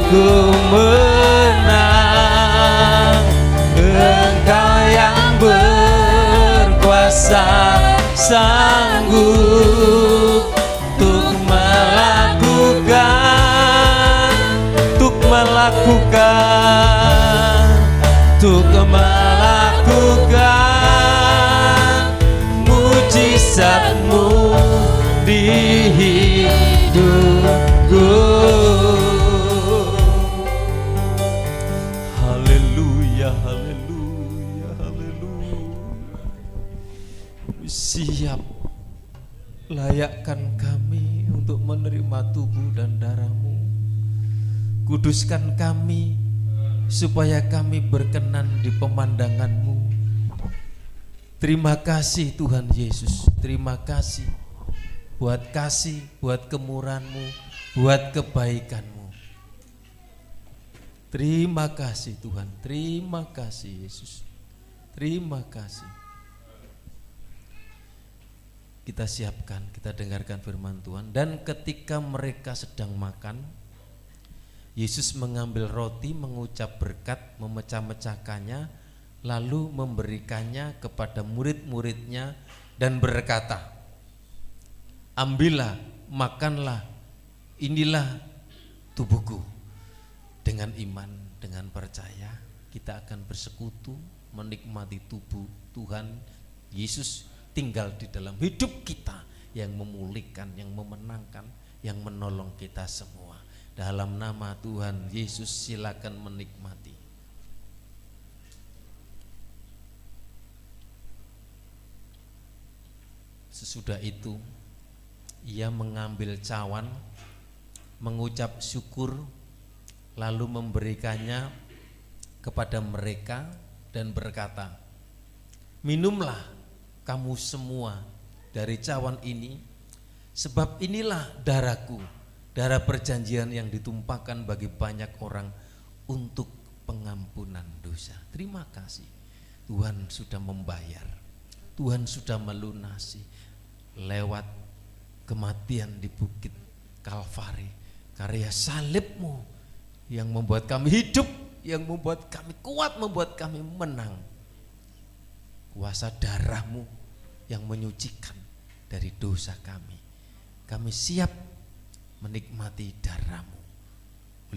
ku menang. Engkau yang berkuasa, sanggup untuk melakukan mujizat-Mu di hidupku. Haleluya, haleluya, haleluya. Siap, layakkan kami untuk menerima tubuh dan darah-Mu. Kuduskan kami supaya kami berkenan di pemandangan-Mu. Terima kasih Tuhan Yesus, terima kasih buat kemurahan-Mu, buat kebaikan-Mu. Terima kasih Tuhan, terima kasih Yesus, terima kasih. Kita siapkan, kita dengarkan firman Tuhan. Dan ketika mereka sedang makan, Yesus mengambil roti, mengucap berkat, memecah-mecahkannya, lalu memberikannya kepada murid-muridnya dan berkata, ambillah, makanlah, inilah tubuhku. Dengan iman, dengan percaya, kita akan bersekutu, menikmati tubuh Tuhan Yesus tinggal di dalam hidup kita, yang memulihkan, yang memenangkan, yang menolong kita semua. Dalam nama Tuhan Yesus, silakan menikmati. Sesudah itu ia mengambil cawan, mengucap syukur, lalu memberikannya kepada mereka dan berkata, minumlah kamu semua dari cawan ini, sebab inilah darahku, darah perjanjian yang ditumpahkan bagi banyak orang untuk pengampunan dosa. Terima kasih, Tuhan sudah membayar, Tuhan sudah melunasi lewat kematian di bukit Kalvari, karya salib-Mu yang membuat kami hidup, yang membuat kami kuat, membuat kami menang. Kuasa darah-Mu yang menyucikan dari dosa kami. Kami siap menikmati darah-Mu.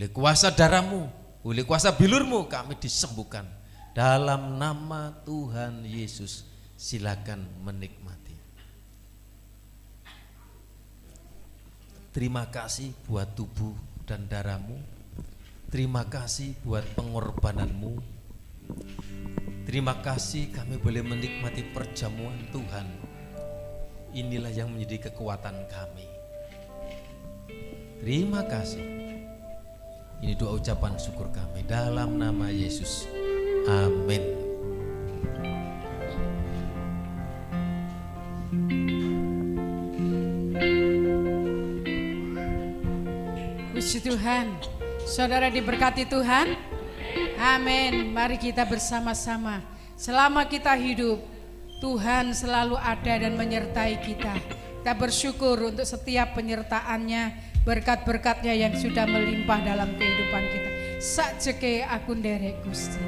Oleh kuasa darah-Mu, oleh kuasa bilur-Mu kami disembuhkan. Dalam nama Tuhan Yesus, silakan menikmati. Terima kasih buat tubuh dan darah-Mu. Terima kasih buat pengorbananmu. Terima kasih kami boleh menikmati perjamuan Tuhan. Inilah yang menjadi kekuatan kami. Terima kasih. Ini doa ucapan syukur kami dalam nama Yesus. Amin. Puji Tuhan. Saudara diberkati Tuhan. Amin. Mari kita bersama-sama. Selama kita hidup, Tuhan selalu ada dan menyertai kita. Kita bersyukur untuk setiap penyertaannya, berkat-berkatnya yang sudah melimpah dalam kehidupan kita. Sakjeke aku nderek Gusti.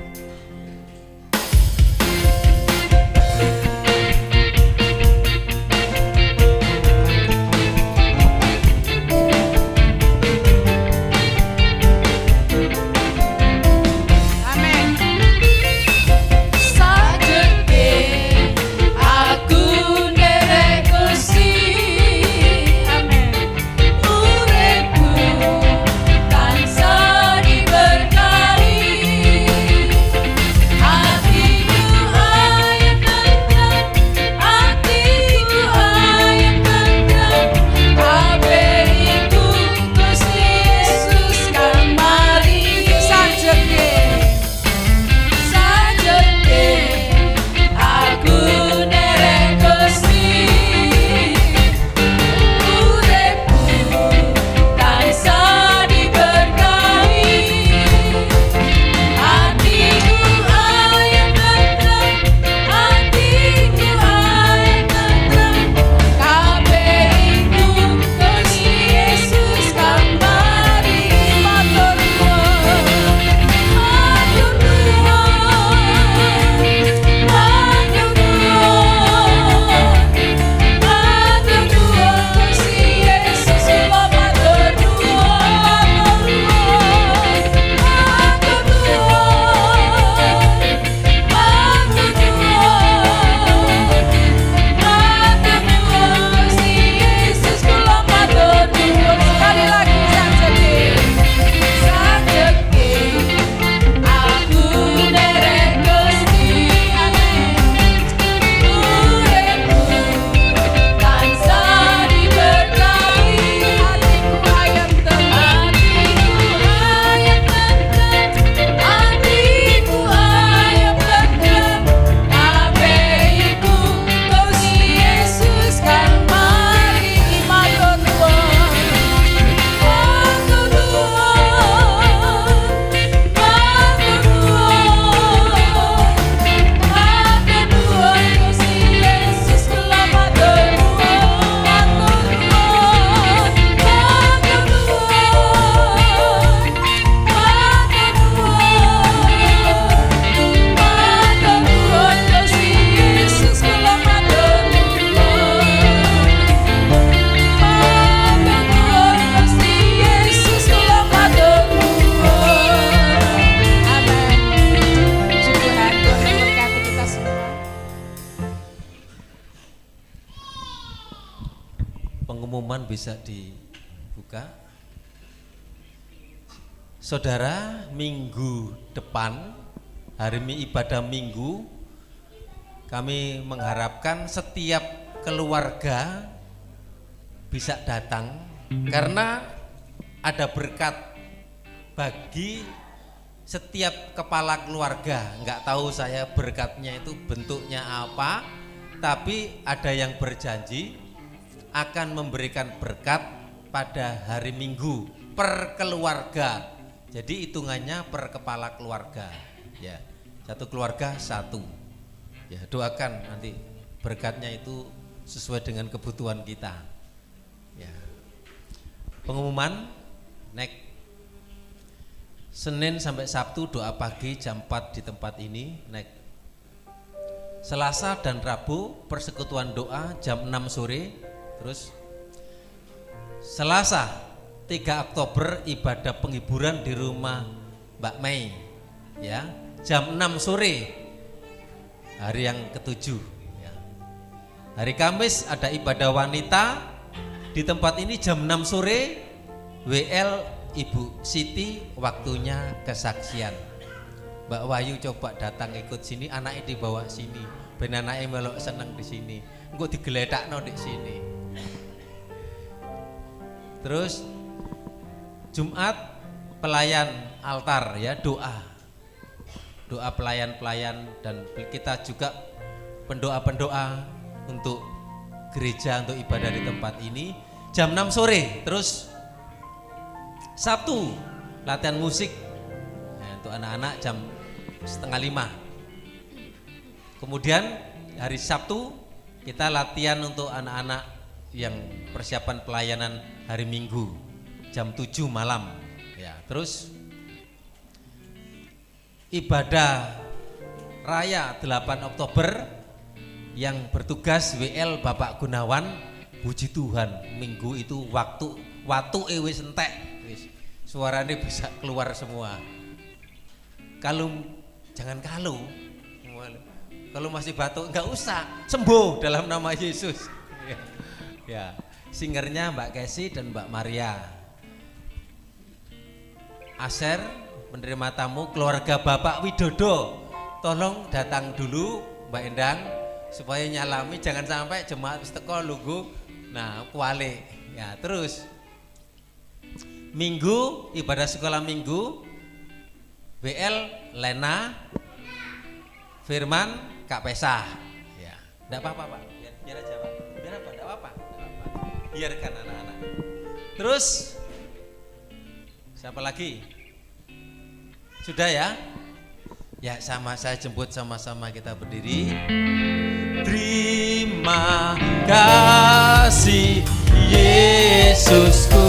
Pengumuman bisa dibuka. Saudara, minggu depan, hari ibadah minggu, kami mengharapkan setiap keluarga bisa datang karena ada berkat bagi setiap kepala keluarga. Nggak tahu saya berkatnya itu bentuknya apa, tapi ada yang berjanji akan memberikan berkat pada hari Minggu per keluarga. Jadi hitungannya per kepala keluarga. Ya, satu keluarga satu. Ya, doakan nanti berkatnya itu sesuai dengan kebutuhan kita. Ya. Pengumuman next Senin sampai Sabtu doa pagi jam 4 di tempat ini. Next Selasa dan Rabu persekutuan doa jam 6 sore. Terus Selasa 3 Oktober ibadah penghiburan di rumah Mbak Mei, ya, jam 6 sore hari yang ke-7 ya. Hari Kamis ada ibadah wanita Di tempat ini jam 6 sore WL Ibu Siti waktunya kesaksian. Mbak Wahyu coba datang ikut sini, anaknya dibawa sini. Ben anaknya melok seneng di sini. Engko digeletakno di sini. Terus Jumat pelayan altar ya, doa pelayan-pelayan, dan kita juga pendoa-pendoa untuk gereja, untuk ibadah di tempat ini jam 6 sore. Terus Sabtu latihan musik untuk anak-anak jam 4:30. Kemudian hari Sabtu kita latihan untuk anak-anak yang persiapan pelayanan hari Minggu jam 7 malam ya. Terus ibadah raya 8 Oktober yang bertugas WL Bapak Gunawan, puji Tuhan minggu itu watu wis entek, suaranya bisa keluar semua. Jangan kalau masih batuk nggak usah, sembuh dalam nama Yesus. Ya, singernya Mbak Kesi dan Mbak Maria. Aser menerima tamu keluarga Bapak Widodo, tolong datang dulu Mbak Endang supaya nyalami, jangan sampai jemaat wis teko lugu nah kuali ya. Terus Minggu ibadah sekolah Minggu WL Lena, Firman, Kak Pesah ya. Enggak apa-apa Pak, biar aja Pak, biar apa, enggak apa-apa, biarkan anak-anak. Terus siapa lagi? Sudah ya? Ya, sama saya jemput, sama-sama kita berdiri. Terima kasih Yesusku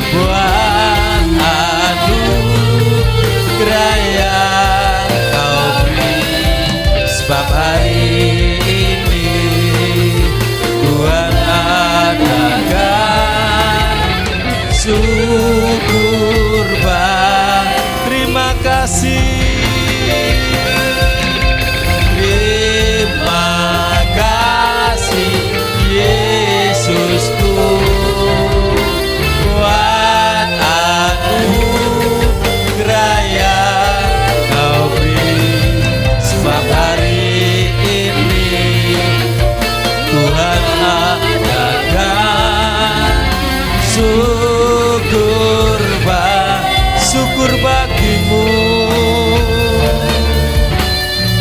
buat anugerah yang Kau beri, sebab hari ini Tuhan adakan syukur Bang. Terima kasih, terima kasih Yesusku buat anugerah yang Kau beri, sebab hari ini Tuhan adakan syukur bagimu,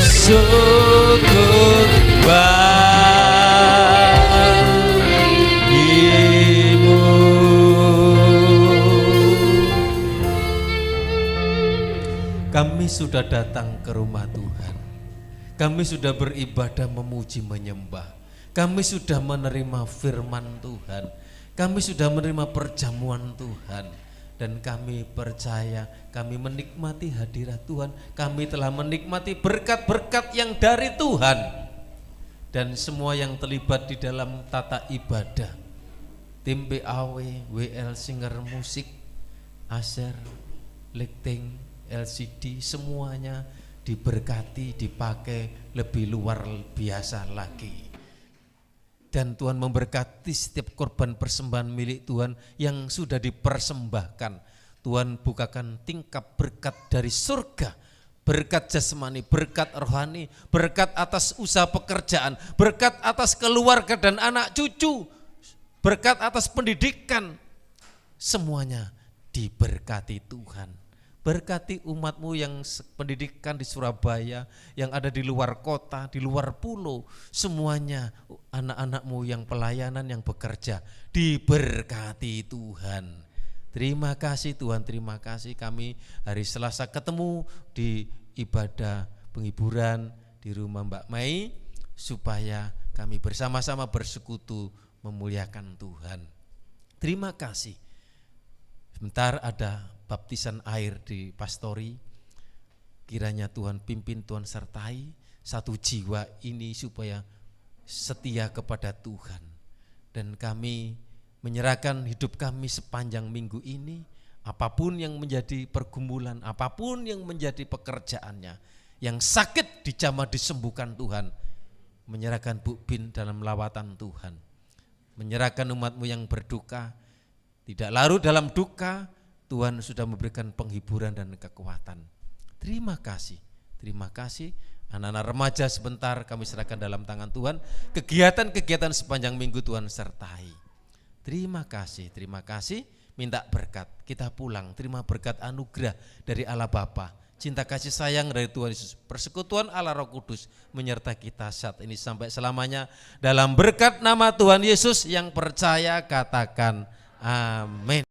syukur bagimu. Kami sudah datang ke rumah Tuhan, kami sudah beribadah memuji menyembah, kami sudah menerima firman Tuhan, kami sudah menerima perjamuan Tuhan. Dan kami percaya, kami menikmati hadirat Tuhan, kami telah menikmati berkat-berkat yang dari Tuhan. Dan semua yang terlibat di dalam tata ibadah, tim BAW, WL Singer Musik, Aser, Lighting, LCD, semuanya diberkati, dipakai lebih luar biasa lagi. Dan Tuhan memberkati setiap korban persembahan milik Tuhan yang sudah dipersembahkan. Tuhan bukakan tingkap berkat dari surga, berkat jasmani, berkat rohani, berkat atas usaha pekerjaan, berkat atas keluarga dan anak cucu, berkat atas pendidikan. Semuanya diberkati Tuhan. Berkati umatmu yang pendidikan di Surabaya, yang ada di luar kota, di luar pulau, semuanya anak-anakmu yang pelayanan, yang bekerja, diberkati Tuhan. Terima kasih Tuhan, terima kasih. Kami hari Selasa ketemu di ibadah penghiburan di rumah Mbak Mai, supaya kami bersama-sama bersekutu memuliakan Tuhan. Terima kasih. Sebentar ada baptisan air di pastori, kiranya Tuhan pimpin, Tuhan sertai satu jiwa ini supaya setia kepada Tuhan. Dan kami menyerahkan hidup kami sepanjang minggu ini, apapun yang menjadi pergumulan, apapun yang menjadi pekerjaannya, yang sakit dijamah disembuhkan Tuhan, menyerahkan Bu Bin dalam lawatan Tuhan. menyerahkan umat-Mu yang berduka. Tidak larut dalam duka, Tuhan sudah memberikan penghiburan dan kekuatan. Terima kasih. Anak-anak remaja sebentar kami serahkan dalam tangan Tuhan. Kegiatan-kegiatan sepanjang minggu Tuhan sertai. Terima kasih. Minta berkat, kita pulang, terima berkat anugerah dari Allah Bapa, cinta kasih sayang dari Tuhan Yesus, persekutuan Allah Roh Kudus menyertai kita saat ini sampai selamanya. Dalam berkat nama Tuhan Yesus yang percaya katakan amin.